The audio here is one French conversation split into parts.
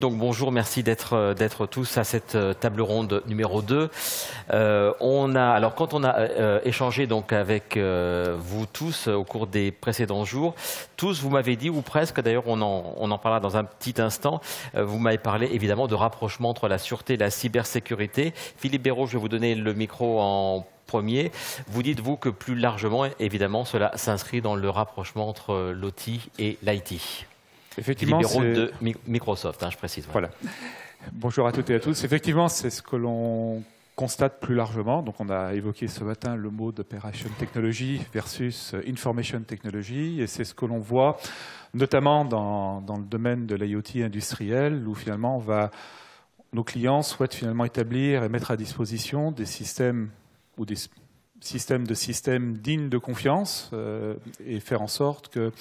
Donc bonjour, merci d'être tous à cette table ronde numéro 2. Alors quand on a échangé donc avec vous tous au cours des précédents jours, tous vous m'avez dit, ou presque, d'ailleurs on en parlera dans un petit instant, vous m'avez parlé évidemment de rapprochement entre la sûreté et la cybersécurité. Philippe Béraud, je vais vous donner le micro en premier. Vous dites, vous, que plus largement, évidemment, cela s'inscrit dans le rapprochement entre l'OT et l'IT. Effectivement, Philippe Béraud de Microsoft, je précise. Voilà. Bonjour à toutes et à tous. Effectivement, c'est ce que l'on constate plus largement. Donc, on a évoqué ce matin le mot d'Operation Technology versus Information Technology. Et c'est ce que l'on voit notamment dans le domaine de l'IoT industriel, où finalement, nos clients souhaitent finalement établir et mettre à disposition des systèmes ou des systèmes dignes de confiance et faire en sorte que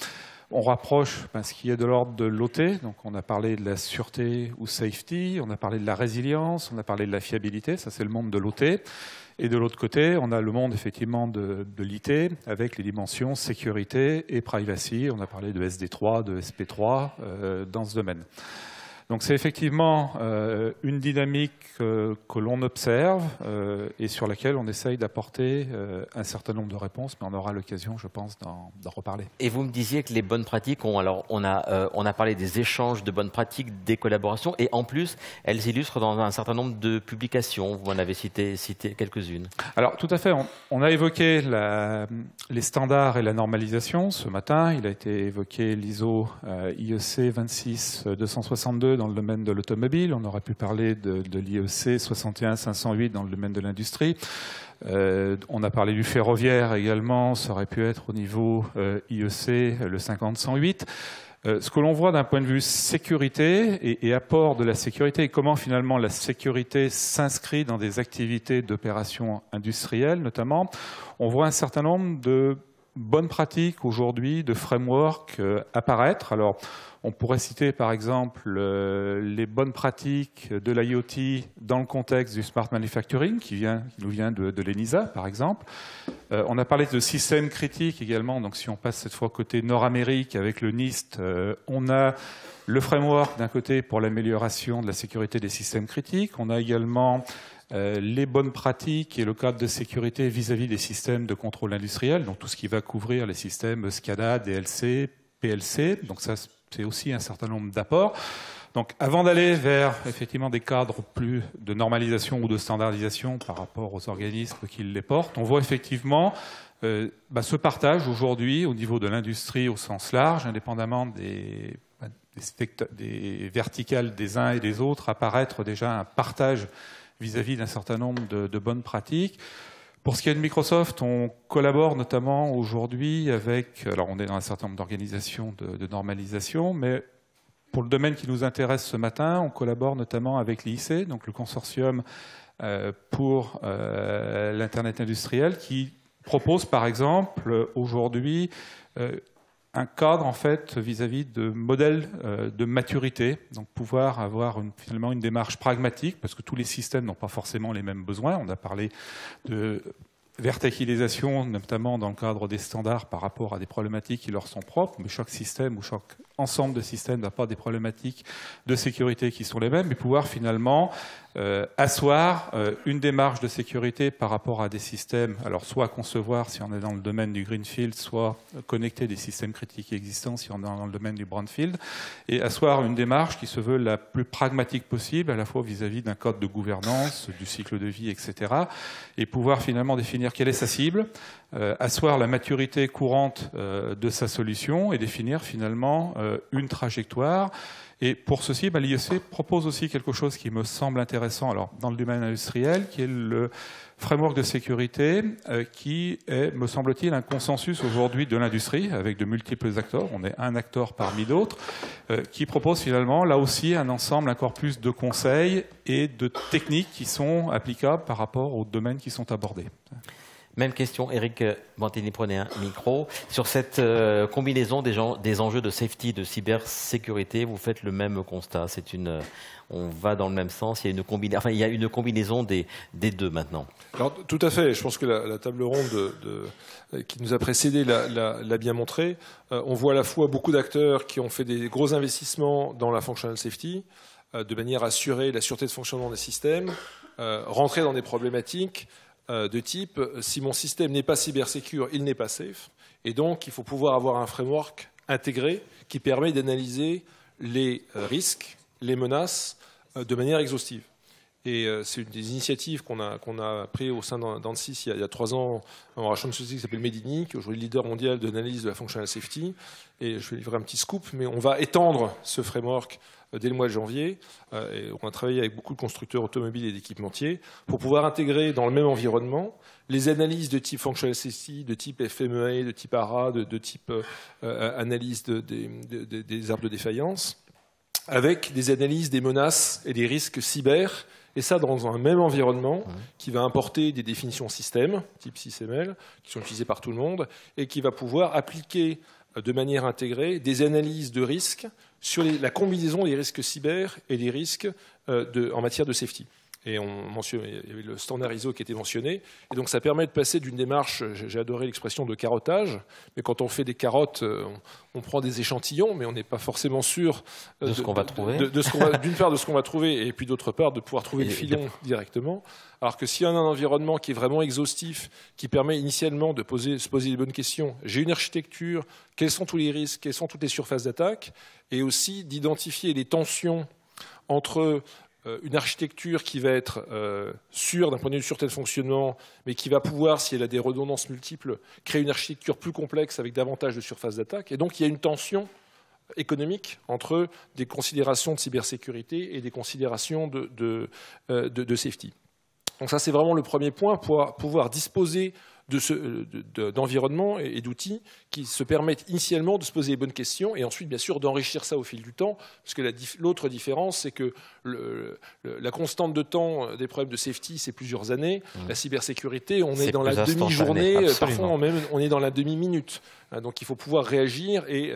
on rapproche ce qui est de l'ordre de l'OT, donc on a parlé de la sûreté ou safety, on a parlé de la résilience, on a parlé de la fiabilité, ça c'est le monde de l'OT. Et de l'autre côté, on a le monde effectivement de l'IT avec les dimensions sécurité et privacy. On a parlé de SD3, de SP3 dans ce domaine. Donc c'est effectivement une dynamique que l'on observe et sur laquelle on essaye d'apporter un certain nombre de réponses, mais on aura l'occasion, je pense, d'en reparler. Et vous me disiez que les bonnes pratiques, on a parlé des échanges de bonnes pratiques, des collaborations, et en plus, elles illustrent dans un certain nombre de publications. Vous en avez cité quelques-unes. Alors tout à fait, on a évoqué les standards et la normalisation ce matin. Il a été évoqué l'ISO IEC 26262 dans le domaine de l'automobile. On aurait pu parler de l'IEC 61508 dans le domaine de l'industrie. On a parlé du ferroviaire également, ça aurait pu être au niveau IEC le 50108. Ce que l'on voit d'un point de vue sécurité et apport de la sécurité, et comment finalement la sécurité s'inscrit dans des activités d'opération industrielle notamment, on voit un certain nombre de bonnes pratiques aujourd'hui, de frameworks apparaître. Alors, on pourrait citer par exemple les bonnes pratiques de l'IoT dans le contexte du smart manufacturing qui nous vient de l'ENISA par exemple. On a parlé de systèmes critiques également, donc si on passe cette fois côté Nord-Amérique avec le NIST, on a le framework d'un côté pour l'amélioration de la sécurité des systèmes critiques. On a également les bonnes pratiques et le cadre de sécurité vis-à-vis des systèmes de contrôle industriel, donc tout ce qui va couvrir les systèmes SCADA, DLC, PLC, donc ça c'est aussi un certain nombre d'apports. Donc avant d'aller vers effectivement des cadres plus de normalisation ou de standardisation par rapport aux organismes qui les portent, on voit effectivement ce partage aujourd'hui au niveau de l'industrie au sens large, indépendamment des verticales des uns et des autres, apparaître déjà un partage vis-à-vis d'un certain nombre de bonnes pratiques. Pour ce qui est de Microsoft, on collabore notamment aujourd'hui avec, alors on est dans un certain nombre d'organisations de normalisation, mais pour le domaine qui nous intéresse ce matin, on collabore notamment avec l'IIC, donc le consortium pour l'Internet industriel, qui propose par exemple aujourd'hui un cadre en fait vis-à-vis de modèles de maturité, donc pouvoir avoir finalement une démarche pragmatique, parce que tous les systèmes n'ont pas forcément les mêmes besoins. On a parlé de verticalisation, notamment dans le cadre des standards par rapport à des problématiques qui leur sont propres, mais chaque système ou chaque ensemble de systèmes n'a pas des problématiques de sécurité qui sont les mêmes, mais pouvoir finalement asseoir une démarche de sécurité par rapport à des systèmes, alors soit concevoir si on est dans le domaine du greenfield, soit connecter des systèmes critiques existants si on est dans le domaine du brownfield, et asseoir une démarche qui se veut la plus pragmatique possible, à la fois vis-à-vis d'un code de gouvernance, du cycle de vie, etc., et pouvoir finalement définir quelle est sa cible, asseoir la maturité courante de sa solution et définir finalement une trajectoire. Et pour ceci, l'IEC propose aussi quelque chose qui me semble intéressant dans le domaine industriel, qui est le framework de sécurité qui est, me semble-t-il, un consensus aujourd'hui de l'industrie avec de multiples acteurs. On est un acteur parmi d'autres qui propose finalement là aussi un ensemble, un corpus de conseils et de techniques qui sont applicables par rapport aux domaines qui sont abordés. Même question, Eric Bantini, prenez un micro. Sur cette combinaison des enjeux de safety, de cybersécurité, vous faites le même constat. On va dans le même sens. Il y a une combinaison des deux maintenant. Alors, tout à fait. Je pense que la table ronde qui nous a précédé l'a bien montré. On voit à la fois beaucoup d'acteurs qui ont fait des gros investissements dans la functional safety, de manière à assurer la sûreté de fonctionnement des systèmes, rentrer dans des problématiques de type si mon système n'est pas cybersécure, il n'est pas safe. Et donc, il faut pouvoir avoir un framework intégré qui permet d'analyser les risques, les menaces de manière exhaustive. Et c'est une des initiatives qu'on a pris au sein d'ANSYS il y a 3 ans en rachetant une société qui s'appelle Medini, qui est aujourd'hui leader mondial d'analyse de la functional safety. Et je vais livrer un petit scoop, mais on va étendre ce framework dès le mois de janvier. Et on a travaillé avec beaucoup de constructeurs automobiles et d'équipementiers pour pouvoir intégrer dans le même environnement les analyses de type functional safety, de type FMEA, de type ARA, de type analyse des arbres de défaillance, avec des analyses des menaces et des risques cyber, et ça dans un même environnement qui va importer des définitions système, type SysML, qui sont utilisées par tout le monde, et qui va pouvoir appliquer de manière intégrée des analyses de risques sur la combinaison des risques cyber et des risques en matière de safety. Et il y avait le standard ISO qui était mentionné. Et donc ça permet de passer d'une démarche, j'ai adoré l'expression de carottage, mais quand on fait des carottes, on prend des échantillons, mais on n'est pas forcément sûr de ce qu'on va trouver. D'une part de ce qu'on va trouver, et puis d'autre part de pouvoir trouver le filon directement. Alors que s'il y a un environnement qui est vraiment exhaustif, qui permet initialement de se poser les bonnes questions, j'ai une architecture, quels sont tous les risques, quelles sont toutes les surfaces d'attaque, et aussi d'identifier les tensions entre une architecture qui va être sûre d'un point de vue de sûreté de fonctionnement, mais qui va pouvoir, si elle a des redondances multiples, créer une architecture plus complexe avec davantage de surfaces d'attaque. Et donc il y a une tension économique entre des considérations de cybersécurité et des considérations de safety. Donc ça, c'est vraiment le premier point, pour pouvoir disposer d'environnement et d'outils qui se permettent initialement de se poser les bonnes questions et ensuite, bien sûr, d'enrichir ça au fil du temps. Parce que l'autre différence, c'est que la constante de temps des problèmes de safety, c'est plusieurs années. La cybersécurité, on est dans la demi-journée, parfois on est dans la demi-minute. Donc il faut pouvoir réagir, et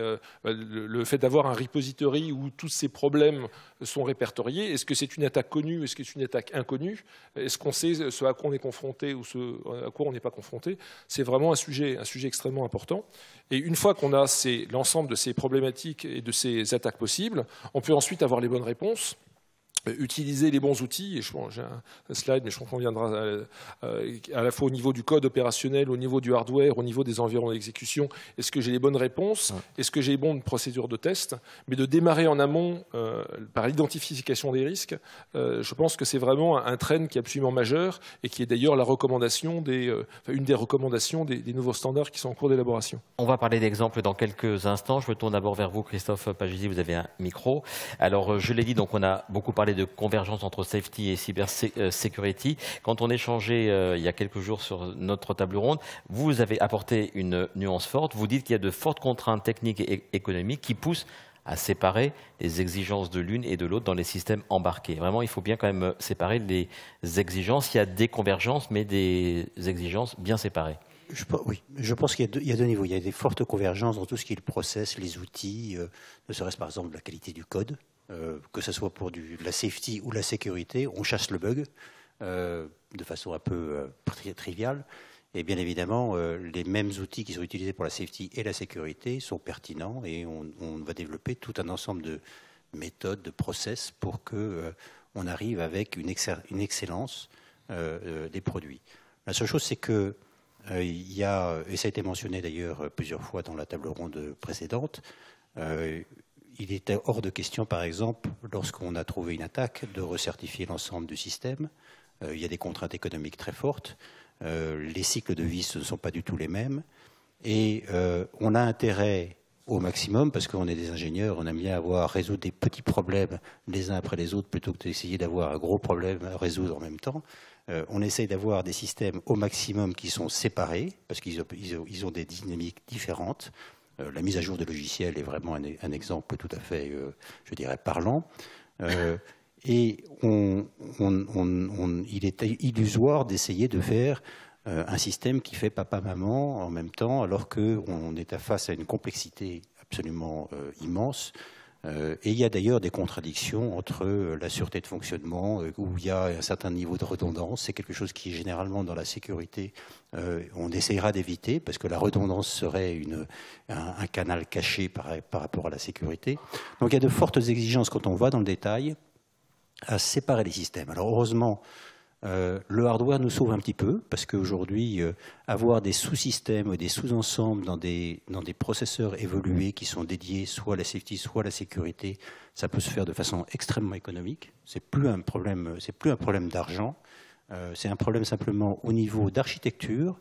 le fait d'avoir un repository où tous ces problèmes sont répertoriés, est-ce que c'est une attaque connue, est-ce que c'est une attaque inconnue, est-ce qu'on sait ce à quoi on est confronté ou ce à quoi on n'est pas confronté, c'est vraiment un sujet extrêmement important. Et une fois qu'on a l'ensemble de ces problématiques et de ces attaques possibles, on peut ensuite avoir les bonnes réponses, utiliser les bons outils, et j'ai un slide, mais je pense qu'on viendra à la fois au niveau du code opérationnel, au niveau du hardware, au niveau des environnements d'exécution. Est-ce que j'ai les bonnes réponses? Est-ce que j'ai les bonnes procédures de test? Mais de démarrer en amont par l'identification des risques, je pense que c'est vraiment un trend qui est absolument majeur, et qui est d'ailleurs la recommandation une des recommandations des nouveaux standards qui sont en cours d'élaboration. On va parler d'exemples dans quelques instants. Je me tourne d'abord vers vous, Christophe Pagisi, vous avez un micro. Alors, je l'ai dit, donc on a beaucoup parlé de convergence entre safety et cybersecurity. Quand on échangeait il y a quelques jours sur notre table ronde, vous avez apporté une nuance forte. Vous dites qu'il y a de fortes contraintes techniques et économiques qui poussent à séparer les exigences de l'une et de l'autre dans les systèmes embarqués. Vraiment, il faut bien quand même séparer les exigences. Il y a des convergences, mais des exigences bien séparées. Oui, je pense qu'il y a deux niveaux. Il y a des fortes convergences dans tout ce qui est le process, les outils, ne serait-ce par exemple la qualité du code. Que ce soit pour la safety ou la sécurité, on chasse le bug de façon un peu triviale. Et bien évidemment, les mêmes outils qui sont utilisés pour la safety et la sécurité sont pertinents, et on va développer tout un ensemble de méthodes, de process pour qu'on arrive avec une excellence des produits. La seule chose, c'est que il y a, et ça a été mentionné d'ailleurs plusieurs fois dans la table ronde précédente, il était hors de question, par exemple, lorsqu'on a trouvé une attaque, de recertifier l'ensemble du système. Il y a des contraintes économiques très fortes. Les cycles de vie, ce ne sont pas du tout les mêmes. Et on a intérêt au maximum, parce qu'on est des ingénieurs, on aime bien résoudre des petits problèmes les uns après les autres, plutôt que d'essayer d'avoir un gros problème à résoudre en même temps. On essaye d'avoir des systèmes au maximum qui sont séparés, parce qu'ils ont des dynamiques différentes. La mise à jour de logiciels est vraiment un exemple tout à fait, je dirais, parlant. Et il est illusoire d'essayer de faire un système qui fait papa-maman en même temps, alors qu'on est face à une complexité absolument immense. Et il y a d'ailleurs des contradictions entre la sûreté de fonctionnement, où il y a un certain niveau de redondance. C'est quelque chose qui, généralement, dans la sécurité, on essaiera d'éviter, parce que la redondance serait un canal caché par rapport à la sécurité. Donc il y a de fortes exigences quand on va dans le détail. à séparer les systèmes. Alors heureusement, le hardware nous sauve un petit peu, parce qu'aujourd'hui, avoir des sous-systèmes ou des sous-ensembles dans des processeurs évolués qui sont dédiés soit à la safety, soit à la sécurité, ça peut se faire de façon extrêmement économique. C'est plus un problème d'argent, c'est un problème simplement au niveau d'architecture,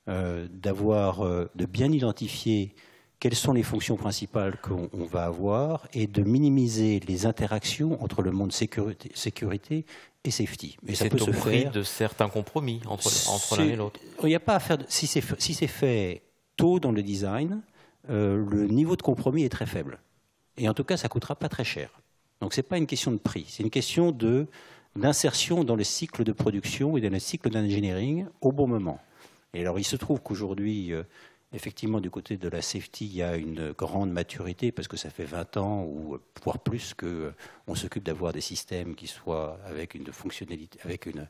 de bien identifier quelles sont les fonctions principales qu'on va avoir et de minimiser les interactions entre le monde sécurité et safety. Mais ça peut se faire. C'est au prix de certains compromis entre l'un et l'autre. Il n'y a pas à faire. Si c'est fait tôt dans le design, le niveau de compromis est très faible. Et en tout cas, ça ne coûtera pas très cher. Donc, ce n'est pas une question de prix. C'est une question d'insertion dans le cycle de production et dans le cycle d'engineering au bon moment. Et alors, il se trouve qu'aujourd'hui, effectivement, du côté de la safety, il y a une grande maturité parce que ça fait 20 ans ou voire plus qu'on s'occupe d'avoir des systèmes qui soient avec une fonctionnalité, avec une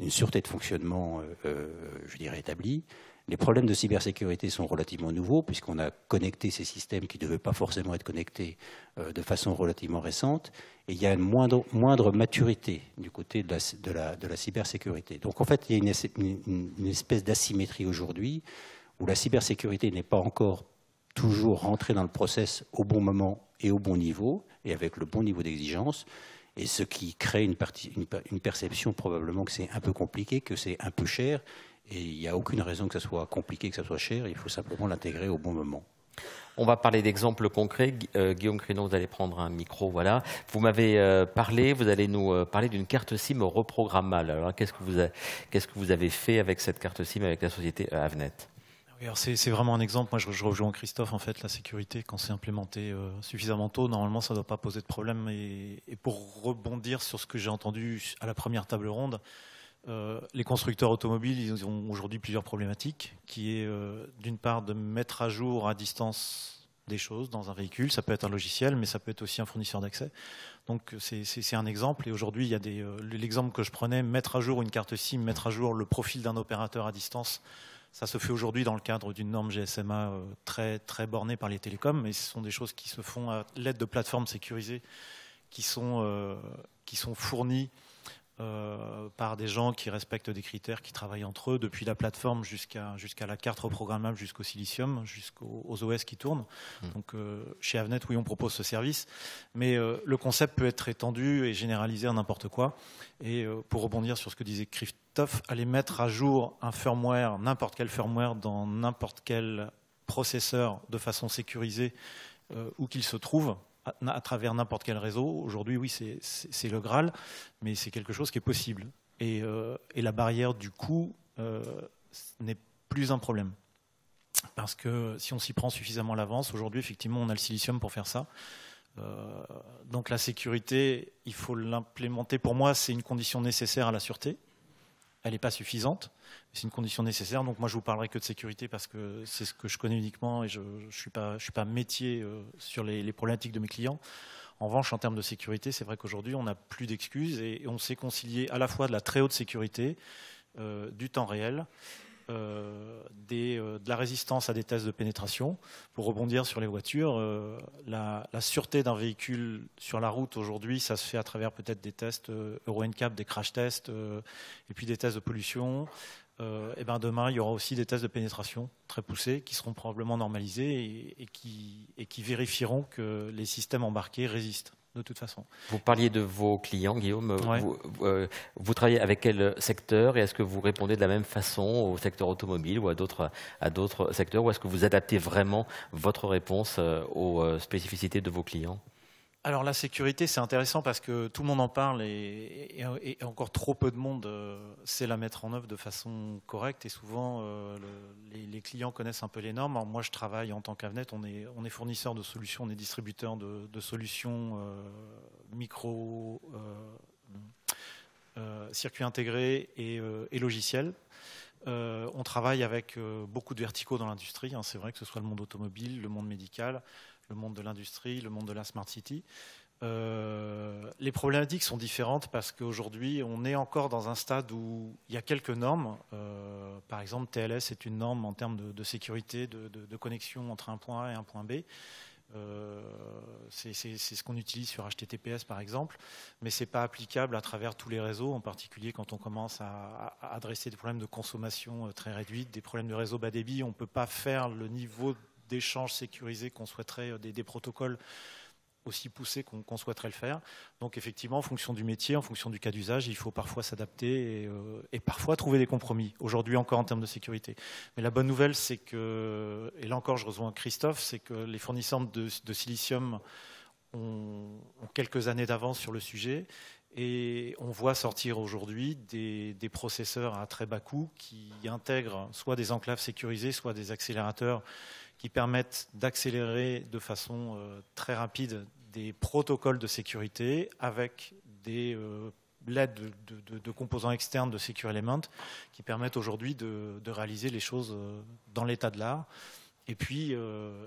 sûreté de fonctionnement, je dirais, établie. Les problèmes de cybersécurité sont relativement nouveaux puisqu'on a connecté ces systèmes qui ne devaient pas forcément être connectés de façon relativement récente. Et il y a une moindre maturité du côté de la cybersécurité. Donc en fait, il y a une espèce d'asymétrie aujourd'hui où la cybersécurité n'est pas encore toujours rentrée dans le process au bon moment et au bon niveau, et avec le bon niveau d'exigence, et ce qui crée une perception probablement que c'est un peu compliqué, que c'est un peu cher, et il n'y a aucune raison que ça soit compliqué, que ça soit cher, il faut simplement l'intégrer au bon moment. On va parler d'exemples concrets. Guillaume Crinon, vous allez prendre un micro. Voilà. Vous m'avez parlé, vous allez nous parler d'une carte SIM reprogrammable. Alors, qu'est-ce que vous avez fait avec cette carte SIM avec la société Avnet ? C'est vraiment un exemple. Moi, je rejoins Christophe. En fait, la sécurité, quand c'est implémenté suffisamment tôt, normalement, ça ne doit pas poser de problème. Et pour rebondir sur ce que j'ai entendu à la première table ronde, les constructeurs automobiles, ils ont aujourd'hui plusieurs problématiques, qui est d'une part de mettre à jour à distance des choses dans un véhicule. Ça peut être un logiciel, mais ça peut être aussi un fournisseur d'accès. Donc c'est un exemple. Et aujourd'hui, il y a l'exemple que je prenais, mettre à jour une carte SIM, mettre à jour le profil d'un opérateur à distance. Ça se fait aujourd'hui dans le cadre d'une norme GSMA très, très bornée par les télécoms, mais ce sont des choses qui se font à l'aide de plateformes sécurisées qui sont fournies par des gens qui respectent des critères, qui travaillent entre eux, depuis la plateforme jusqu'à la carte reprogrammable, jusqu'au silicium, jusqu'aux OS qui tournent. Donc chez Avnet, oui, on propose ce service, mais le concept peut être étendu et généralisé à n'importe quoi. Et pour rebondir sur ce que disait Christophe, aller mettre à jour un firmware, n'importe quel firmware, dans n'importe quel processeur de façon sécurisée, où qu'il se trouve, à travers n'importe quel réseau. Aujourd'hui, oui, c'est le Graal, mais c'est quelque chose qui est possible. Et la barrière du coût n'est plus un problème. Parce que si on s'y prend suffisamment à l'avance, aujourd'hui, effectivement, on a le silicium pour faire ça. Donc la sécurité, il faut l'implémenter. Pour moi, c'est une condition nécessaire à la sûreté. Elle n'est pas suffisante, mais c'est une condition nécessaire. Donc moi, je vous parlerai que de sécurité parce que c'est ce que je connais uniquement et je ne suis pas métier sur les problématiques de mes clients. En revanche, en termes de sécurité, c'est vrai qu'aujourd'hui, on n'a plus d'excuses et on sait concilier à la fois de la très haute sécurité, du temps réel, de la résistance à des tests de pénétration. Pour rebondir sur les voitures, la sûreté d'un véhicule sur la route aujourd'hui, ça se fait à travers peut-être des tests Euro NCAP, des crash tests, et puis des tests de pollution. Et ben demain, il y aura aussi des tests de pénétration très poussés qui seront probablement normalisés et qui vérifieront que les systèmes embarqués résistent. De toute façon. Vous parliez de vos clients, Guillaume. Ouais. Vous travaillez avec quel secteur et est-ce que vous répondez de la même façon au secteur automobile ou à d'autres secteurs ou est-ce que vous adaptez vraiment votre réponse aux spécificités de vos clients ? Alors la sécurité, c'est intéressant parce que tout le monde en parle et encore trop peu de monde sait la mettre en œuvre de façon correcte et souvent les clients connaissent un peu les normes. Alors moi, je travaille en tant qu'Avnet, on est fournisseur de solutions, on est distributeur de solutions micro, circuits intégrés et logiciels. On travaille avec beaucoup de verticaux dans l'industrie, hein, c'est vrai que ce soit le monde automobile, le monde médical, le monde de l'industrie, le monde de la Smart City. Les problématiques sont différentes parce qu'aujourd'hui, on est encore dans un stade où il y a quelques normes. Par exemple, TLS est une norme en termes de sécurité, de connexion entre un point A et un point B. C'est ce qu'on utilise sur HTTPS par exemple, mais ce n'est pas applicable à travers tous les réseaux, en particulier quand on commence à adresser des problèmes de consommation très réduite, des problèmes de réseau bas débit. On ne peut pas faire le niveau d'échange sécurisé qu'on souhaiterait, des protocoles aussi poussés qu'on souhaiterait le faire. Donc effectivement, en fonction du métier, en fonction du cas d'usage, il faut parfois s'adapter et parfois trouver des compromis, aujourd'hui encore en termes de sécurité. Mais la bonne nouvelle, c'est que, et là encore je rejoins Christophe, c'est que les fournisseurs de silicium ont quelques années d'avance sur le sujet et on voit sortir aujourd'hui des processeurs à très bas coût qui intègrent soit des enclaves sécurisées, soit des accélérateurs qui permettent d'accélérer de façon très rapide des protocoles de sécurité avec l'aide de composants externes de Secure Element qui permettent aujourd'hui de réaliser les choses dans l'état de l'art. Et puis,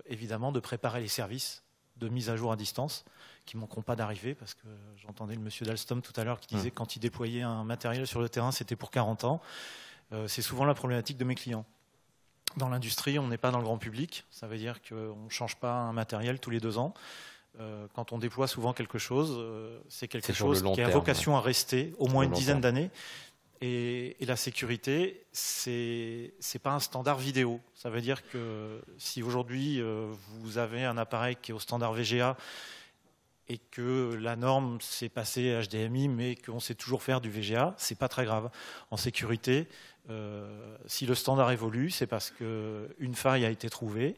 évidemment, de préparer les services de mise à jour à distance qui ne manqueront pas d'arriver, parce que j'entendais le monsieur d'Alstom tout à l'heure qui disait que quand il déployait un matériel sur le terrain, c'était pour 40 ans. C'est souvent la problématique de mes clients. Dans l'industrie, on n'est pas dans le grand public. Ça veut dire qu'on ne change pas un matériel tous les 2 ans. Quand on déploie souvent quelque chose, c'est quelque chose qui a vocation à rester au moins une dizaine d'années. Et la sécurité, c'est pas un standard vidéo. Ça veut dire que si aujourd'hui vous avez un appareil qui est au standard VGA et que la norme s'est passée HDMI, mais qu'on sait toujours faire du VGA, c'est pas très grave. En sécurité, si le standard évolue, c'est parce qu'une faille a été trouvée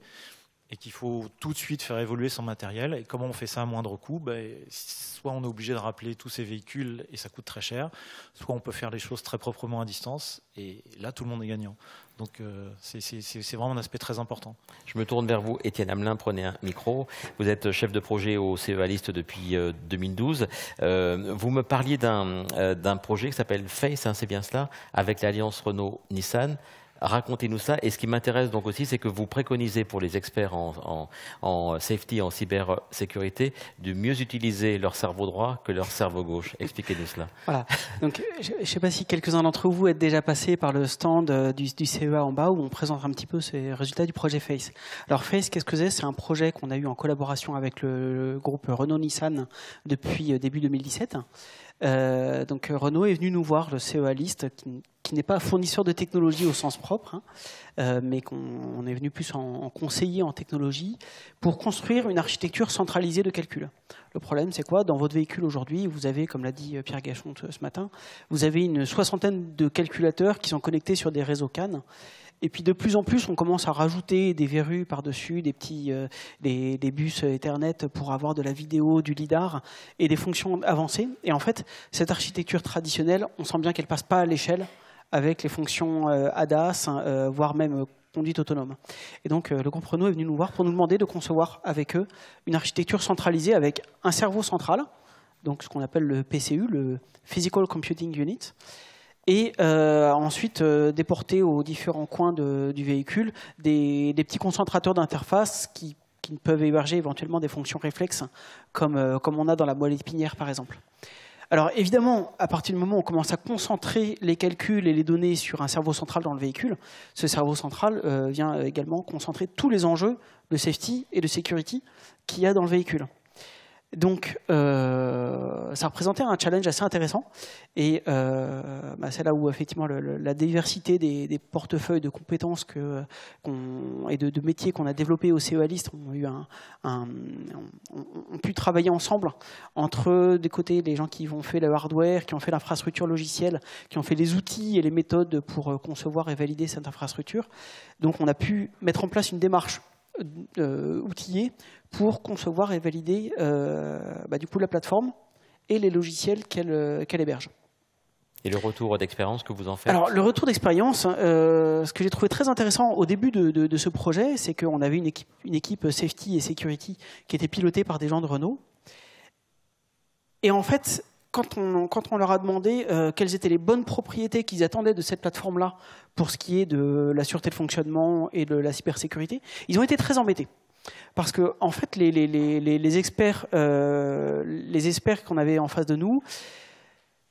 et qu'il faut tout de suite faire évoluer son matériel. Et comment on fait ça à moindre coût? Soit on est obligé de rappeler tous ces véhicules et ça coûte très cher, soit on peut faire les choses très proprement à distance et là tout le monde est gagnant. Donc c'est vraiment un aspect très important. Je me tourne vers vous, Étienne Hamelin, prenez un micro. Vous êtes chef de projet au CEA List depuis 2012. Vous me parliez d'un projet qui s'appelle FACE, hein, c'est bien cela, avec l'alliance Renault-Nissan. Racontez-nous ça. Et ce qui m'intéresse donc aussi, c'est que vous préconisez pour les experts en safety, en cybersécurité, de mieux utiliser leur cerveau droit que leur cerveau gauche. Expliquez-nous cela. Voilà. Donc, je ne sais pas si quelques-uns d'entre vous êtes déjà passés par le stand du CEA en bas, où on présente un petit peu ces résultats du projet FACE. Alors FACE, qu'est-ce que c'est? C'est un projet qu'on a eu en collaboration avec le groupe Renault-Nissan depuis début 2017. Donc Renault est venu nous voir, le CEA List, qui n'est pas fournisseur de technologie au sens propre, hein, mais qu'on est venu plus en conseiller en technologie pour construire une architecture centralisée de calcul. Le problème, c'est quoi? Dans votre véhicule aujourd'hui, vous avez, comme l'a dit Pierre Gachon ce matin, vous avez une 60aine de calculateurs qui sont connectés sur des réseaux CAN. Et puis de plus en plus, on commence à rajouter des verrues par-dessus, des bus Ethernet pour avoir de la vidéo, du lidar et des fonctions avancées. Et en fait, cette architecture traditionnelle, on sent bien qu'elle ne passe pas à l'échelle avec les fonctions ADAS, voire même conduite autonome. Et donc le groupe Renault est venu nous voir pour nous demander de concevoir avec eux une architecture centralisée avec un cerveau central, donc ce qu'on appelle le PCU, le Physical Computing Unit, et ensuite déporter aux différents coins du véhicule des petits concentrateurs d'interface qui peuvent héberger éventuellement des fonctions réflexes comme on a dans la moelle épinière par exemple. Alors évidemment, à partir du moment où on commence à concentrer les calculs et les données sur un cerveau central dans le véhicule, ce cerveau central vient également concentrer tous les enjeux de safety et de security qu'il y a dans le véhicule. Donc, ça représentait un challenge assez intéressant. Et c'est là où, effectivement, la diversité des portefeuilles de compétences et de métiers qu'on a développés au CEA List ont pu travailler ensemble entre, des côtés, les gens qui ont fait le hardware, qui ont fait l'infrastructure logicielle, qui ont fait les outils et les méthodes pour concevoir et valider cette infrastructure. Donc, on a pu mettre en place une démarche outillée pour concevoir et valider du coup la plateforme et les logiciels qu'elle héberge. Et le retour d'expérience que vous en faites? Alors le retour d'expérience, ce que j'ai trouvé très intéressant au début de ce projet, c'est qu'on avait une équipe safety et security qui était pilotée par des gens de Renault. Et en fait, quand on leur a demandé quelles étaient les bonnes propriétés qu'ils attendaient de cette plateforme-là pour ce qui est de la sûreté de fonctionnement et de la cybersécurité, ils ont été très embêtés. Parce que, en fait, les experts qu'on avait en face de nous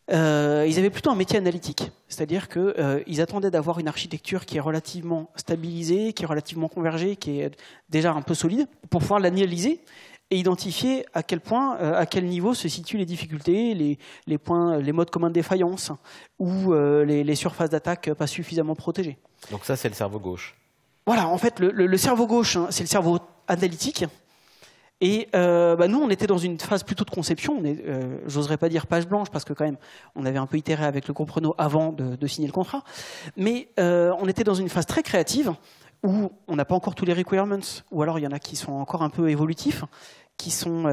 ils avaient plutôt un métier analytique. C'est-à-dire qu'ils attendaient d'avoir une architecture qui est relativement stabilisée, qui est relativement convergée, qui est déjà un peu solide, pour pouvoir l'analyser et identifier à quel point, à quel niveau se situent les difficultés, les points, les modes communs de défaillance ou les surfaces d'attaque pas suffisamment protégées. Donc ça, c'est le cerveau gauche. Voilà, en fait, le cerveau gauche, hein, c'est le cerveau analytique. Et nous, on était dans une phase plutôt de conception. J'oserais pas dire page blanche, parce que quand même, on avait un peu itéré avec le groupe Renault avant de signer le contrat. Mais on était dans une phase très créative, où on n'a pas encore tous les requirements, ou alors il y en a qui sont encore un peu évolutifs, qui sont...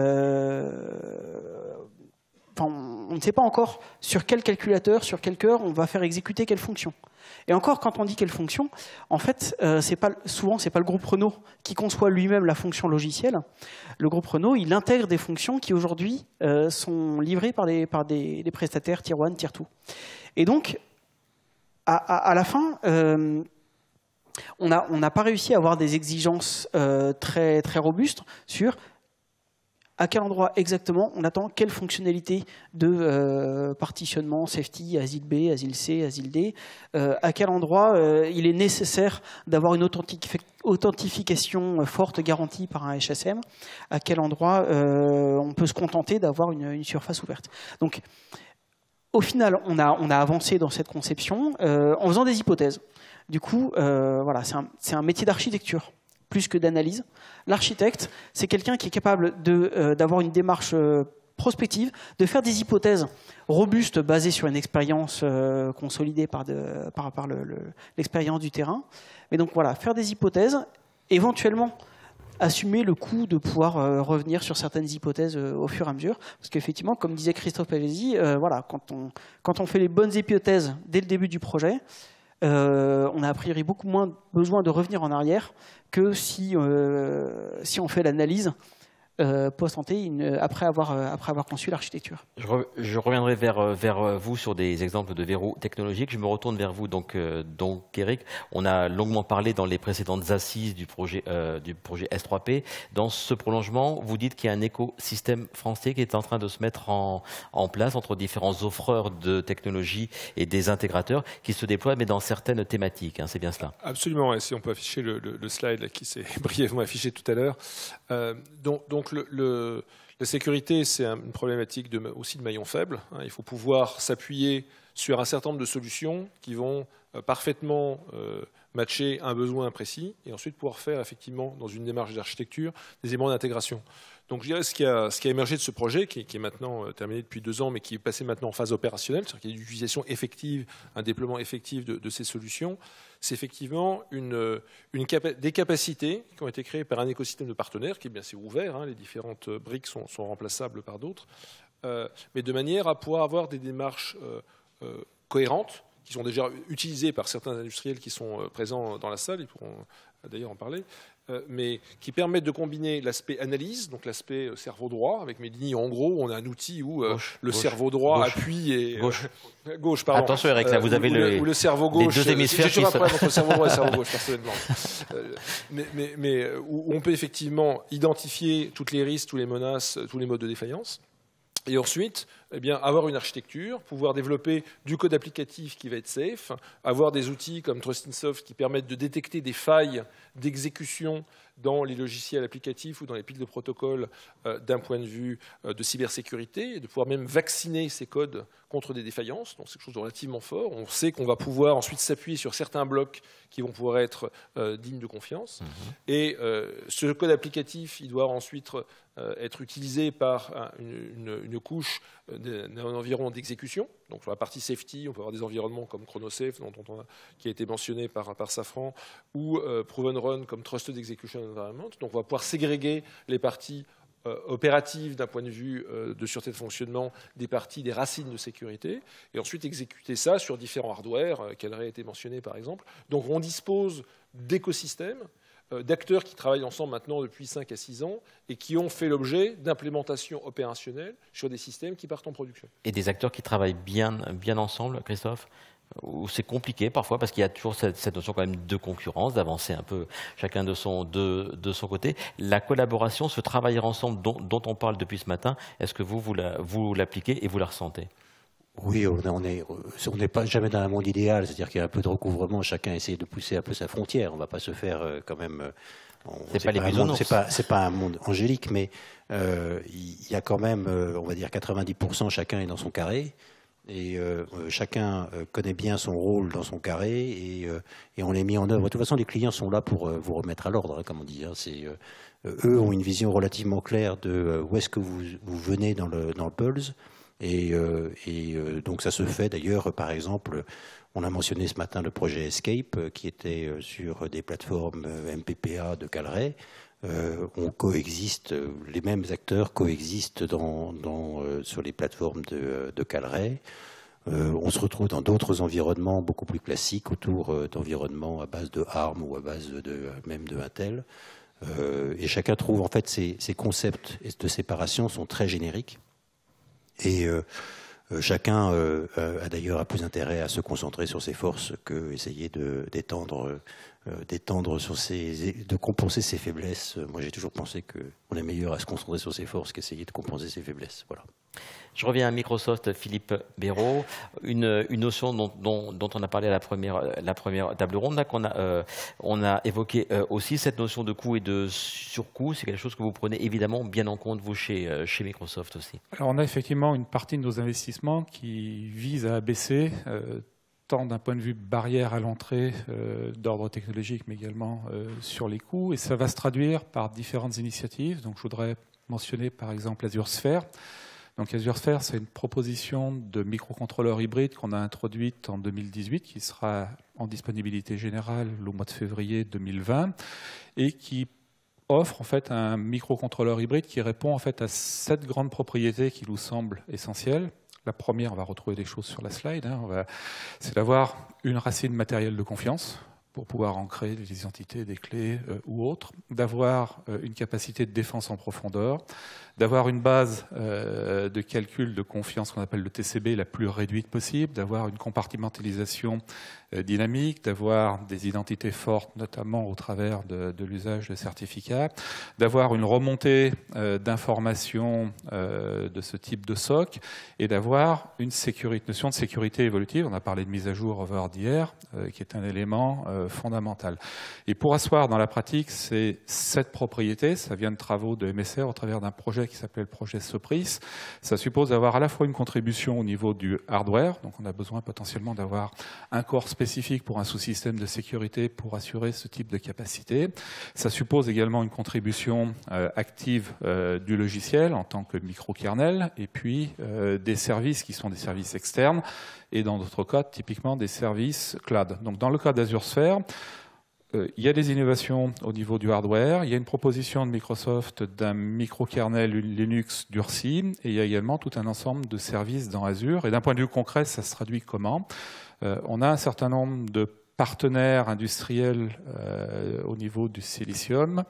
on ne sait pas encore sur quel calculateur, sur quel cœur on va faire exécuter quelle fonction. Et encore, quand on dit quelle fonction, en fait, souvent, c'est pas le groupe Renault qui conçoit lui-même la fonction logicielle. Le groupe Renault, il intègre des fonctions qui aujourd'hui sont livrées par des prestataires Tier 1, Tier 2. Et donc, à la fin... on n'a pas réussi à avoir des exigences très, très robustes sur à quel endroit exactement on attend quelle fonctionnalité de partitionnement, safety, asile B, asile C, asile D, à quel endroit il est nécessaire d'avoir une authentification forte garantie par un HSM, à quel endroit on peut se contenter d'avoir une surface ouverte. Donc, au final, on a avancé dans cette conception en faisant des hypothèses. Du coup, voilà, c'est un métier d'architecture plus que d'analyse. L'architecte, c'est quelqu'un qui est capable d'avoir une démarche prospective, de faire des hypothèses robustes basées sur une expérience consolidée par l'expérience du terrain. Mais donc voilà, faire des hypothèses, éventuellement assumer le coût de pouvoir revenir sur certaines hypothèses au fur et à mesure. Parce qu'effectivement, comme disait Christophe Pavesi, voilà, quand on fait les bonnes hypothèses dès le début du projet, on a a priori beaucoup moins besoin de revenir en arrière que si on fait l'analyse post-ante après avoir conçu l'architecture. Je reviendrai vers vous sur des exemples de verrous technologiques. Je me retourne vers vous, donc Eric. On a longuement parlé dans les précédentes assises du projet S3P. Dans ce prolongement, vous dites qu'il y a un écosystème français qui est en train de se mettre en place entre différents offreurs de technologies et des intégrateurs qui se déploient, mais dans certaines thématiques. Hein, c'est bien cela? Absolument. Et si on peut afficher le slide là, qui s'est brièvement affiché tout à l'heure. Donc la sécurité, c'est une problématique aussi de maillon faible. Il faut pouvoir s'appuyer sur un certain nombre de solutions qui vont parfaitement matcher un besoin précis et ensuite pouvoir faire effectivement, dans une démarche d'architecture, des éléments d'intégration. Donc je dirais ce qui a émergé de ce projet, qui est maintenant terminé depuis 2 ans, mais qui est passé maintenant en phase opérationnelle, c'est-à-dire qu'il y a une utilisation effective, un déploiement effectif de ces solutions, c'est effectivement des capacités qui ont été créées par un écosystème de partenaires, qui est bien sûr ouvert, hein, les différentes briques sont remplaçables par d'autres, mais de manière à pouvoir avoir des démarches cohérentes, qui sont déjà utilisées par certains industriels qui sont présents dans la salle, ils pourront d'ailleurs en parler, mais qui permettent de combiner l'aspect analyse, donc l'aspect cerveau droit, avec mes lignes en gros, on a un outil où cerveau droit appuie et... Gauche, pardon. Attention Eric, là vous avez le cerveau gauche. Les deux hémisphères qui sont... entre cerveau droit et cerveau gauche, personnellement. Mais où on peut effectivement identifier toutes les risques, toutes les menaces, tous les modes de défaillance. Et ensuite, eh bien, avoir une architecture, pouvoir développer du code applicatif qui va être safe, avoir des outils comme TrustInsoft qui permettent de détecter des failles d'exécution dans les logiciels applicatifs ou dans les piles de protocole d'un point de vue de cybersécurité, et de pouvoir même vacciner ces codes contre des défaillances. Donc c'est quelque chose de relativement fort. On sait qu'on va pouvoir ensuite s'appuyer sur certains blocs qui vont pouvoir être dignes de confiance. Et ce code applicatif, il doit ensuite être utilisé par une couche d'un environnement d'exécution. Donc sur la partie safety, on peut avoir des environnements comme Chronosafe, qui a été mentionné par Safran, ou Proven Run comme Trusted Execution Environment. Donc on va pouvoir ségréguer les parties opératives d'un point de vue de sûreté de fonctionnement des parties, des racines de sécurité, et ensuite exécuter ça sur différents hardware, qui auraient été mentionnés par exemple. Donc on dispose d'écosystèmes, d'acteurs qui travaillent ensemble maintenant depuis 5 à 6 ans et qui ont fait l'objet d'implémentations opérationnelles sur des systèmes qui partent en production. Et des acteurs qui travaillent bien ensemble, Christophe? Où c'est compliqué parfois parce qu'il y a toujours cette notion quand même de concurrence, d'avancer un peu chacun de son côté. La collaboration, ce travailler ensemble dont on parle depuis ce matin, est-ce que vous l'appliquez et vous la ressentez? Oui, on n'est pas jamais dans un monde idéal, c'est-à-dire qu'il y a un peu de recouvrement, chacun essaie de pousser un peu sa frontière. On ne va pas se faire quand même. C'est pas les bisounours. C'est pas un monde angélique, mais il y a quand même, on va dire 90%, chacun est dans son carré. Et chacun connaît bien son rôle dans son carré et on les mis en œuvre. De toute façon, les clients sont là pour vous remettre à l'ordre, hein, comme on dit. Hein. Eux ont une vision relativement claire de où est-ce que vous venez dans le Pulse. Et donc ça se fait d'ailleurs, par exemple, on a mentionné ce matin le projet Escape qui était sur des plateformes MPPA de Calray. On coexiste, les mêmes acteurs coexistent sur les plateformes de Calray. On se retrouve dans d'autres environnements beaucoup plus classiques autour d'environnements à base de ARM ou à base même de Intel. Et chacun trouve, en fait, ces concepts de séparation sont très génériques. Et chacun a d'ailleurs plus intérêt à se concentrer sur ses forces que essayer d'étendre de compenser ses faiblesses. Moi, j'ai toujours pensé qu'on est meilleur à se concentrer sur ses forces qu'essayer de compenser ses faiblesses. Voilà. Je reviens à Microsoft, Philippe Béraud. Une notion dont on a parlé à la première table ronde, là, on a évoqué aussi cette notion de coût et de surcoût. C'est quelque chose que vous prenez évidemment bien en compte, vous, chez Microsoft aussi. Alors, on a effectivement une partie de nos investissements qui vise à abaisser tant d'un point de vue barrière à l'entrée d'ordre technologique, mais également sur les coûts. Et ça va se traduire par différentes initiatives. Donc, je voudrais mentionner par exemple Azure Sphere. Donc Azure Sphere, c'est une proposition de microcontrôleur hybride qu'on a introduite en 2018, qui sera en disponibilité générale au mois de février 2020, et qui offre en fait un microcontrôleur hybride qui répond en fait à 7 grandes propriétés qui nous semblent essentielles. La première, on va retrouver des choses sur la slide, hein, c'est d'avoir une racine matérielle de confiance pour pouvoir ancrer des identités, des clés ou autres, d'avoir une capacité de défense en profondeur, d'avoir une base de calcul de confiance qu'on appelle le TCB la plus réduite possible, d'avoir une compartimentalisation dynamique, d'avoir des identités fortes, notamment au travers de l'usage de certificats, d'avoir une remontée d'informations de ce type de SOC et d'avoir une notion de sécurité évolutive. On a parlé de mise à jour over the air, qui est un élément fondamental. Et pour asseoir dans la pratique ces 7 propriétés, ça vient de travaux de MSR au travers d'un projet qui s'appelle le projet Sopris. Ça suppose d'avoir à la fois une contribution au niveau du hardware, donc on a besoin potentiellement d'avoir un corps spécifique pour un sous-système de sécurité pour assurer ce type de capacité. Ça suppose également une contribution active du logiciel en tant que microkernel, et puis des services qui sont des services externes, et dans d'autres cas, typiquement des services cloud. Donc dans le cas d'Azure Sphere, il y a des innovations au niveau du hardware, il y a une proposition de Microsoft d'un microkernel Linux durci, et il y a également tout un ensemble de services dans Azure. Et d'un point de vue concret, ça se traduit comment ? On a un certain nombre de partenaires industriels au niveau du silicium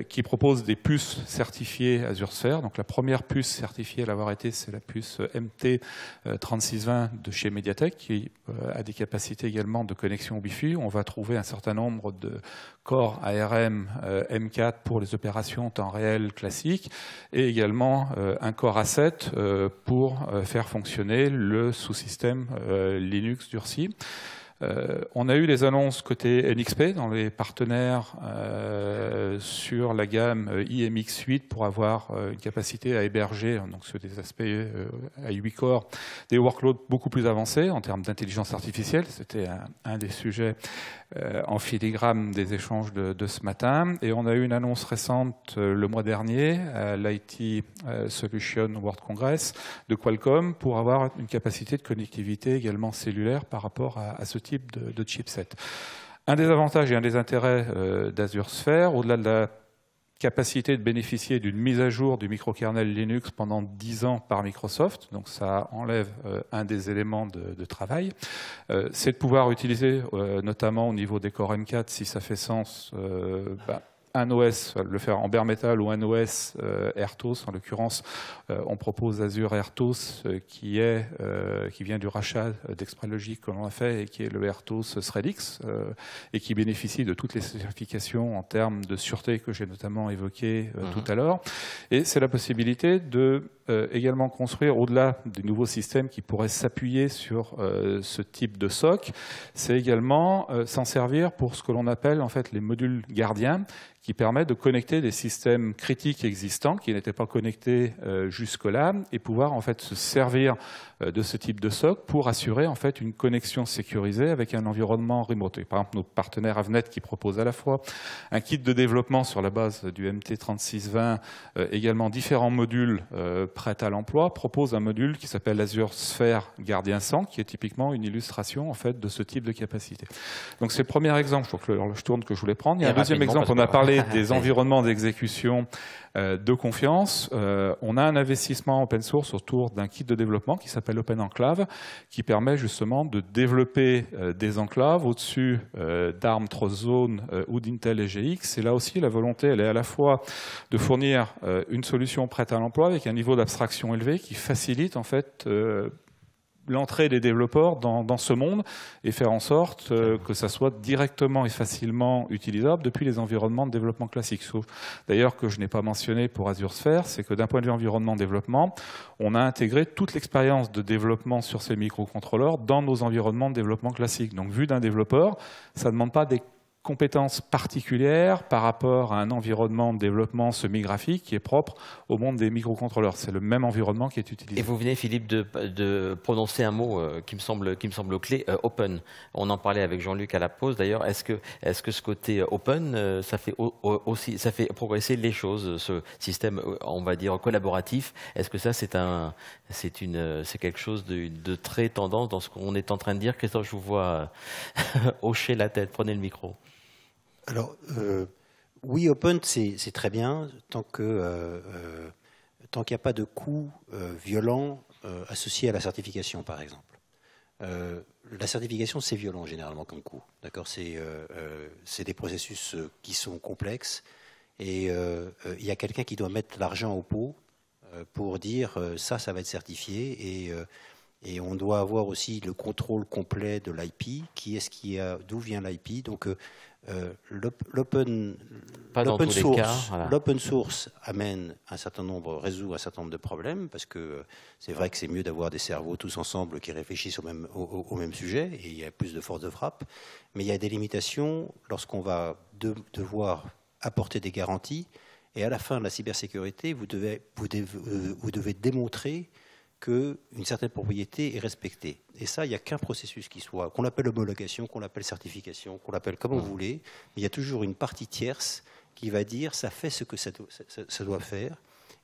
qui proposent des puces certifiées Azure Sphere. Donc la première puce certifiée à l'avoir été, c'est la puce MT3620 de chez Mediatek, qui a des capacités également de connexion Wi-Fi. On va trouver un certain nombre de corps ARM M4 pour les opérations temps réel classiques, et également un corps A7 pour faire fonctionner le sous-système Linux durci. On a eu des annonces côté NXP dans les partenaires sur la gamme IMX8 pour avoir une capacité à héberger, donc sur des aspects à 8 corps, des workloads beaucoup plus avancés en termes d'intelligence artificielle. C'était un des sujets en filigrane des échanges de ce matin. Et on a eu une annonce récente le mois dernier à l'IT Solution World Congress de Qualcomm pour avoir une capacité de connectivité également cellulaire par rapport à ce type de chipset. Un des avantages et un des intérêts d'Azure Sphere, au-delà de la capacité de bénéficier d'une mise à jour du microkernel Linux pendant 10 ans par Microsoft, donc ça enlève un des éléments de travail, c'est de pouvoir utiliser, notamment au niveau des corps M4, si ça fait sens, un OS, le faire en bare metal ou un OS RTOS. En l'occurrence, on propose Azure RTOS qui vient du rachat d'Expralogic que l'on a fait et qui est le RTOS ThreadX et qui bénéficie de toutes les certifications en termes de sûreté que j'ai notamment évoquées tout à l'heure. Et c'est la possibilité de également construire, au-delà des nouveaux systèmes qui pourraient s'appuyer sur ce type de SOC, c'est également s'en servir pour ce que l'on appelle en fait les modules gardiens, qui permettent de connecter des systèmes critiques existants qui n'étaient pas connectés jusque-là et pouvoir en fait se servir de ce type de SOC pour assurer en fait une connexion sécurisée avec un environnement remote. Et par exemple, notre partenaire Avnet qui propose à la fois un kit de développement sur la base du MT3620, également différents modules prêts à l'emploi, propose un module qui s'appelle Azure Sphere Gardien 100, qui est typiquement une illustration en fait de ce type de capacité. Donc c'est le premier exemple, je tourne que je voulais prendre. Il y a un deuxième exemple, on a parlé des environnements d'exécution de confiance. On a un investissement open source autour d'un kit de développement qui s'appelle Open Enclave, qui permet justement de développer des enclaves au-dessus d'ARM, Trustzone ou d'Intel et GX. Et là aussi, la volonté, elle est à la fois de fournir une solution prête à l'emploi avec un niveau d'abstraction élevé qui facilite en fait l'entrée des développeurs dans ce monde et faire en sorte que ça soit directement et facilement utilisable depuis les environnements de développement classiques. Sauf d'ailleurs que je n'ai pas mentionné pour Azure Sphere, c'est que d'un point de vue environnement de développement, on a intégré toute l'expérience de développement sur ces microcontrôleurs dans nos environnements de développement classiques. Donc vu d'un développeur, ça ne demande pas des compétences particulières par rapport à un environnement de développement semi-graphique qui est propre au monde des microcontrôleurs. C'est le même environnement qui est utilisé. Et vous venez, Philippe, de prononcer un mot qui me semble clé, open. On en parlait avec Jean-Luc à la pause. D'ailleurs, est-ce que ce côté open, ça fait progresser les choses, ce système, on va dire, collaboratif? Est-ce que ça, c'est quelque chose de très tendance dans ce qu'on est en train de dire? Christophe, je vous vois hocher la tête. Prenez le micro. Alors, oui, open, c'est très bien, tant qu'il n'y a pas de coût violent associé à la certification, par exemple. La certification, c'est violent, généralement, comme coût. D'accord, c'est des processus qui sont complexes, et il y a quelqu'un qui doit mettre l'argent au pot pour dire ça va être certifié, et on doit avoir aussi le contrôle complet de l'IP, d'où vient l'IP. Donc, l'open source résout un certain nombre de problèmes, parce que c'est vrai que c'est mieux d'avoir des cerveaux tous ensemble qui réfléchissent au même sujet, et il y a plus de force de frappe. Mais il y a des limitations lorsqu'on va devoir apporter des garanties, et à la fin de la cybersécurité, vous devez démontrer qu'une certaine propriété est respectée. Et ça, il n'y a qu'un processus qu'on appelle homologation, qu'on appelle certification, qu'on l'appelle comme vous voulez, mais il y a toujours une partie tierce qui va dire ça fait ce que ça doit faire.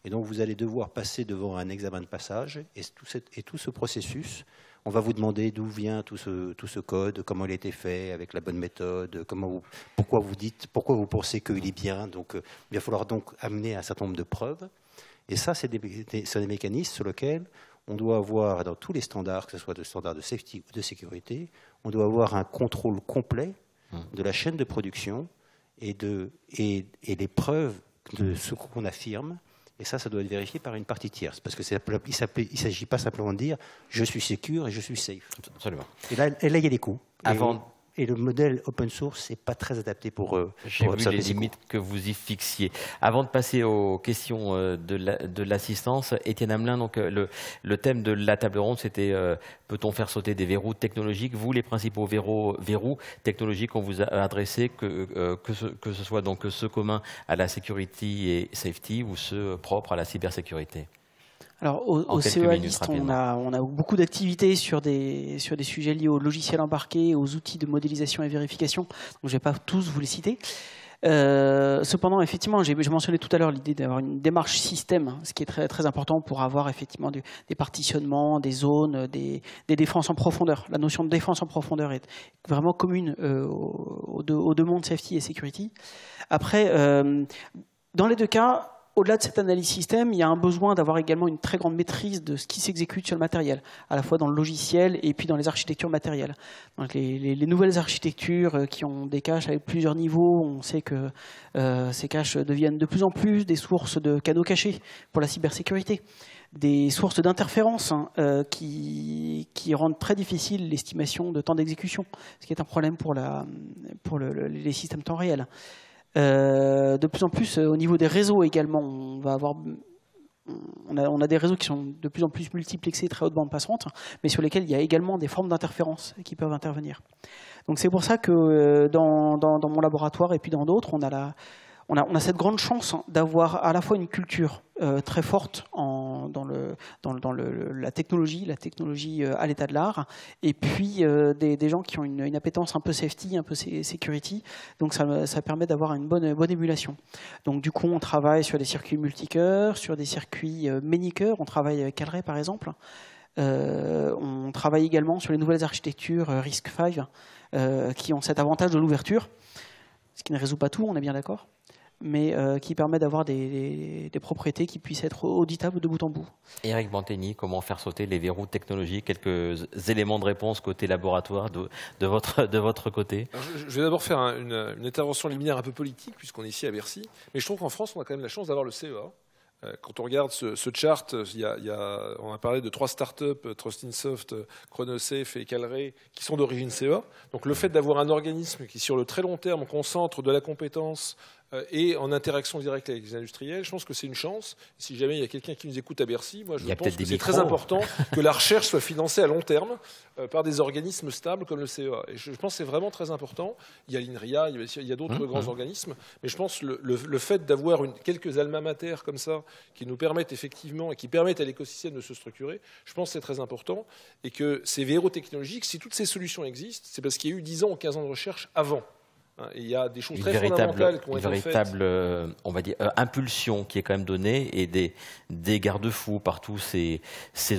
Et donc vous allez devoir passer devant un examen de passage, et tout ce processus, on va vous demander d'où vient tout ce code, comment il a été fait, avec la bonne méthode, pourquoi vous pensez qu'il est bien. Donc il va falloir donc amener un certain nombre de preuves. Et ça, c'est des mécanismes sur lesquels on doit avoir, dans tous les standards, que ce soit de standards de safety ou de sécurité, on doit avoir un contrôle complet de la chaîne de production et les preuves de ce qu'on affirme. Et ça doit être vérifié par une partie tierce. Parce qu'il ne s'agit pas simplement de dire « je suis secure et je suis safe ». Absolument. Et là, il y a des coûts. Et le modèle open source n'est pas très adapté pour eux. J'ai vu les limites que vous y fixiez. Avant de passer aux questions de l'assistance, Étienne Hamelin, donc le thème de la table ronde, c'était peut-on faire sauter des verrous technologiques? Vous, les principaux verrous technologiques qu'on vous a adressés, que ce soit donc ceux communs à la security et safety ou ceux propres à la cybersécurité? Alors, au CEA List, on a beaucoup d'activités sur des sujets liés au logiciel embarqué, aux outils de modélisation et vérification. Donc, je ne vais pas tous vous les citer. Cependant, effectivement, j'ai mentionné tout à l'heure l'idée d'avoir une démarche système, ce qui est très, très important pour avoir effectivement des partitionnements, des zones, des défenses en profondeur. La notion de défense en profondeur est vraiment commune aux deux mondes safety et security. Après, dans les deux cas, au-delà de cette analyse système, il y a un besoin d'avoir également une très grande maîtrise de ce qui s'exécute sur le matériel, à la fois dans le logiciel et puis dans les architectures matérielles. Donc les nouvelles architectures qui ont des caches avec plusieurs niveaux, on sait que ces caches deviennent de plus en plus des sources de canaux cachés pour la cybersécurité, des sources d'interférences qui rendent très difficile l'estimation de temps d'exécution, ce qui est un problème pour les systèmes temps réel. De plus en plus, au niveau des réseaux également, on va avoir on a des réseaux qui sont de plus en plus multiplexés, très haute bande passante, mais sur lesquels il y a également des formes d'interférences qui peuvent intervenir. Donc c'est pour ça que dans mon laboratoire et puis dans d'autres, on a cette grande chance d'avoir à la fois une culture très forte dans la technologie à l'état de l'art, et puis des gens qui ont une appétence un peu safety, un peu security. Donc ça permet d'avoir une bonne émulation. Donc du coup, on travaille sur des circuits multicœurs, sur des circuits many-cœurs. On travaille avec Calray par exemple. On travaille également sur les nouvelles architectures RISC-V qui ont cet avantage de l'ouverture, ce qui ne résout pas tout, on est bien d'accord, mais qui permet d'avoir des propriétés qui puissent être auditables de bout en bout. Eric Bantegny, comment faire sauter les verrous technologiques? Quelques éléments de réponse côté laboratoire de votre côté. Alors, je vais d'abord faire une intervention liminaire un peu politique, puisqu'on est ici à Bercy, mais je trouve qu'en France, on a quand même la chance d'avoir le CEA. Quand on regarde ce chart, on a parlé de 3 startups, Trustinsoft, Chronosafe et Calray, qui sont d'origine CEA. Donc le fait d'avoir un organisme qui, sur le très long terme, concentre de la compétence et en interaction directe avec les industriels, je pense que c'est une chance. Si jamais il y a quelqu'un qui nous écoute à Bercy, moi je pense que c'est très important que la recherche soit financée à long terme par des organismes stables comme le CEA. Et je pense que c'est vraiment très important. Il y a l'INRIA, il y a d'autres grands organismes, mais je pense que le fait d'avoir quelques alma mater comme ça, qui nous permettent effectivement et qui permettent à l'écosystème de se structurer, je pense que c'est très important. Et que ces verrous technologiques, si toutes ces solutions existent, c'est parce qu'il y a eu 10 ans ou 15 ans de recherche avant. Et il y a des choses très fondamentales qui ont été faites. Une véritable, on va dire, impulsion qui est quand même donnée, et des garde-fous par tous ces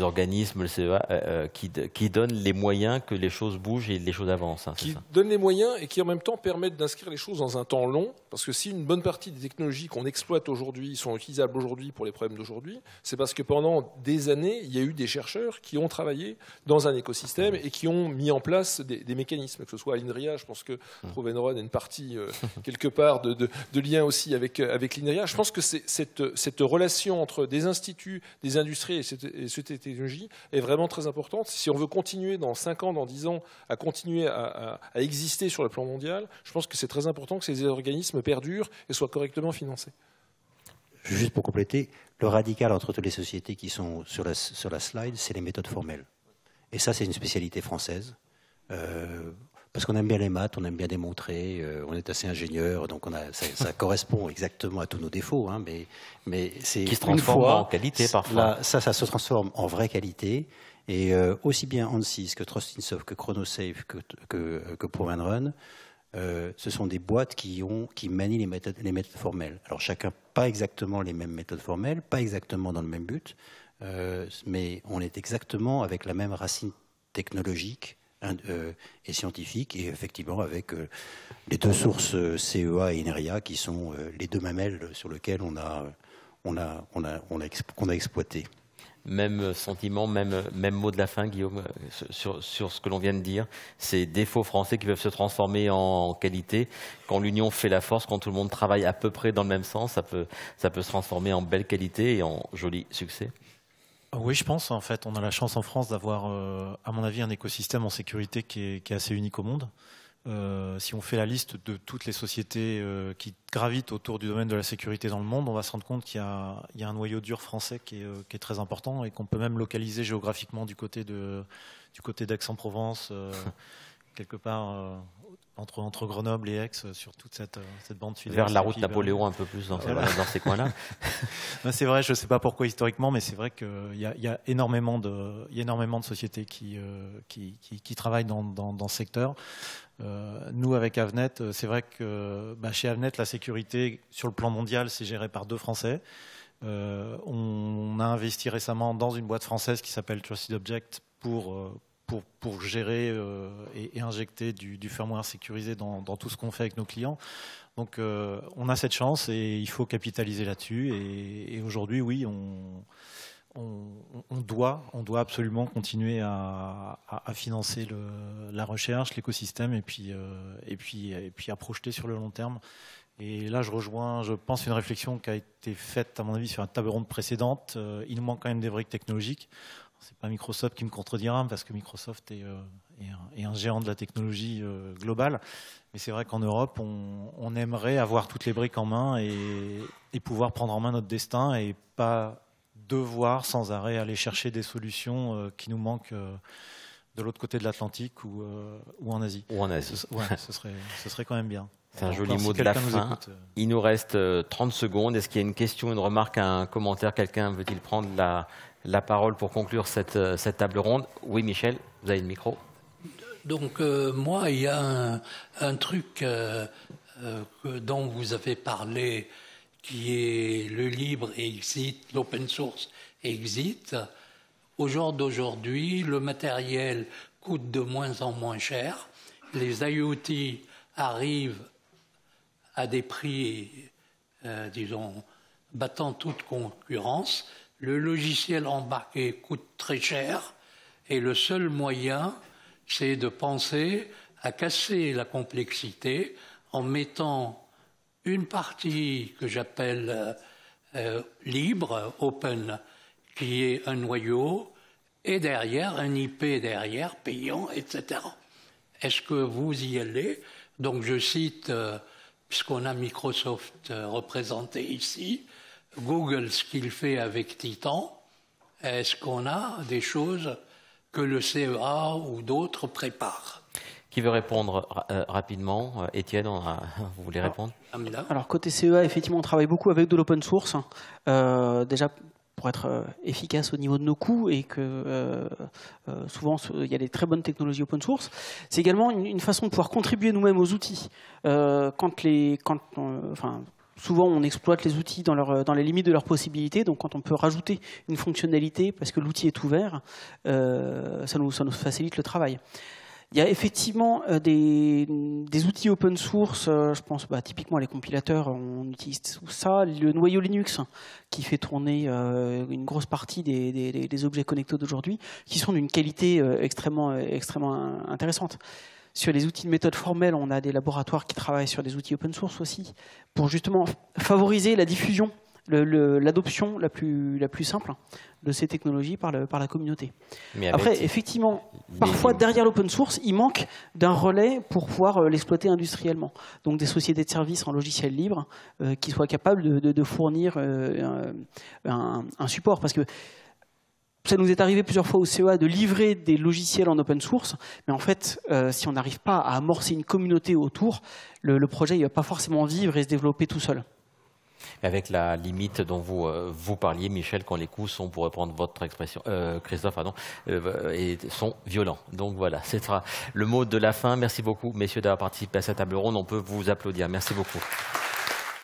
organismes, le CEA, qui donnent les moyens que les choses bougent et les choses avancent. Hein, qui donnent les moyens et qui en même temps permettent d'inscrire les choses dans un temps long, parce que si une bonne partie des technologies qu'on exploite aujourd'hui sont utilisables aujourd'hui pour les problèmes d'aujourd'hui, c'est parce que pendant des années, il y a eu des chercheurs qui ont travaillé dans un écosystème et qui ont mis en place des mécanismes, que ce soit à l'INRIA, je pense que Provenron a une partie quelque part de lien aussi avec l'INRIA. Je pense que cette relation entre des instituts, des industries et cette technologie est vraiment très importante. Si on veut continuer dans 5 ans, dans 10 ans, à continuer à exister sur le plan mondial, je pense que c'est très important que ces organismes perdurent et soient correctement financés. Juste pour compléter, le radical entre toutes les sociétés qui sont sur la slide, c'est les méthodes formelles. Et ça, c'est une spécialité française. Parce qu'on aime bien les maths, on aime bien démontrer, on est assez ingénieur, donc ça correspond exactement à tous nos défauts. Hein, mais c'est qui se transforme en qualité parfois. Là, ça se transforme en vraie qualité. Et aussi bien Ansys que Trustinsoft, que Chronosafe, que Provenron, ce sont des boîtes qui manient les méthodes formelles. Alors chacun, pas exactement les mêmes méthodes formelles, pas exactement dans le même but, mais on est exactement avec la même racine technologique et scientifique, et effectivement avec les 2 sources CEA et INRIA qui sont les 2 mamelles sur lesquelles on a exploité. Même sentiment, même mot de la fin, Guillaume, sur ce que l'on vient de dire. Ces défauts français qui peuvent se transformer en qualité. Quand l'union fait la force, quand tout le monde travaille à peu près dans le même sens, ça peut se transformer en belle qualité et en joli succès. Oui, je pense. En fait, on a la chance en France d'avoir, à mon avis, un écosystème en sécurité qui est assez unique au monde. Si on fait la liste de toutes les sociétés qui gravitent autour du domaine de la sécurité dans le monde, on va se rendre compte qu'il y a un noyau dur français qui est très important et qu'on peut même localiser géographiquement du côté d'Aix-en-Provence, quelque part entre Grenoble et Aix, sur toute cette bande filaire. Vers la route Napoléon, un peu plus dans ces coins-là. C'est vrai, je ne sais pas pourquoi historiquement, mais c'est vrai qu'il y a énormément de sociétés qui travaillent dans ce secteur. Nous, avec Avnet, c'est vrai que chez Avnet, la sécurité sur le plan mondial, c'est géré par 2 Français. On a investi récemment dans une boîte française qui s'appelle Trusted Object pour gérer et injecter du firmware sécurisé dans tout ce qu'on fait avec nos clients. Donc on a cette chance et il faut capitaliser là-dessus. Et aujourd'hui, oui, on doit absolument continuer à financer la recherche, l'écosystème et puis à projeter sur le long terme. Et là, je rejoins, je pense, une réflexion qui a été faite, à mon avis, sur une table ronde précédente. Il nous manque quand même des briques technologiques. C'est pas Microsoft qui me contredira, parce que Microsoft est un géant de la technologie globale. Mais c'est vrai qu'en Europe, on aimerait avoir toutes les briques en main et pouvoir prendre en main notre destin et pas devoir sans arrêt aller chercher des solutions qui nous manquent de l'autre côté de l'Atlantique ou en Asie. Ou en Asie. Ce serait quand même bien. C'est un joli mot de la fin. Il nous reste 30 secondes. Est-ce qu'il y a une question, une remarque, un commentaire? Quelqu'un veut-il prendre la parole pour conclure cette table ronde? Oui, Michel, vous avez le micro. Donc, moi, il y a un truc dont vous avez parlé qui est le libre exit, l'open source exit. Au jour d'aujourd'hui, le matériel coûte de moins en moins cher. Les IoT arrivent à des prix, disons, battant toute concurrence. Le logiciel embarqué coûte très cher et le seul moyen, c'est de penser à casser la complexité en mettant une partie que j'appelle libre, open, qui est un noyau, et derrière, un IP derrière, payant, etc. Est-ce que vous y allez? Donc je cite, puisqu'on a Microsoft représenté ici, Google, ce qu'il fait avec Titan, est-ce qu'on a des choses que le CEA ou d'autres préparent? Qui veut répondre rapidement? Étienne, vous voulez répondre? Alors côté CEA, effectivement, on travaille beaucoup avec de l'open source. Déjà pour être efficace au niveau de nos coûts et que souvent il y a des très bonnes technologies open source. C'est également une façon de pouvoir contribuer nous-mêmes aux outils. Souvent, on exploite les outils dans les limites de leurs possibilités. Donc, quand on peut rajouter une fonctionnalité parce que l'outil est ouvert, ça nous facilite le travail. Il y a effectivement des outils open source, je pense typiquement les compilateurs, on utilise tout ça. Le noyau Linux qui fait tourner une grosse partie des objets connectés d'aujourd'hui, qui sont d'une qualité extrêmement intéressante. Sur les outils de méthode formelle, on a des laboratoires qui travaillent sur des outils open source aussi, pour justement favoriser la diffusion, l'adoption la plus simple de ces technologies par la communauté. Après, effectivement, parfois derrière l'open source, il manque d'un relais pour pouvoir l'exploiter industriellement. Donc des sociétés de services en logiciel libre qui soient capables de fournir un support. Parce que ça nous est arrivé plusieurs fois au CEA de livrer des logiciels en open source, mais en fait, si on n'arrive pas à amorcer une communauté autour, le projet ne va pas forcément vivre et se développer tout seul. Avec la limite dont vous parliez, Michel, quand les coûts sont, pour reprendre votre expression, Christophe, pardon, sont violents. Donc voilà, ce sera le mot de la fin. Merci beaucoup, messieurs, d'avoir participé à cette table ronde. On peut vous applaudir. Merci beaucoup.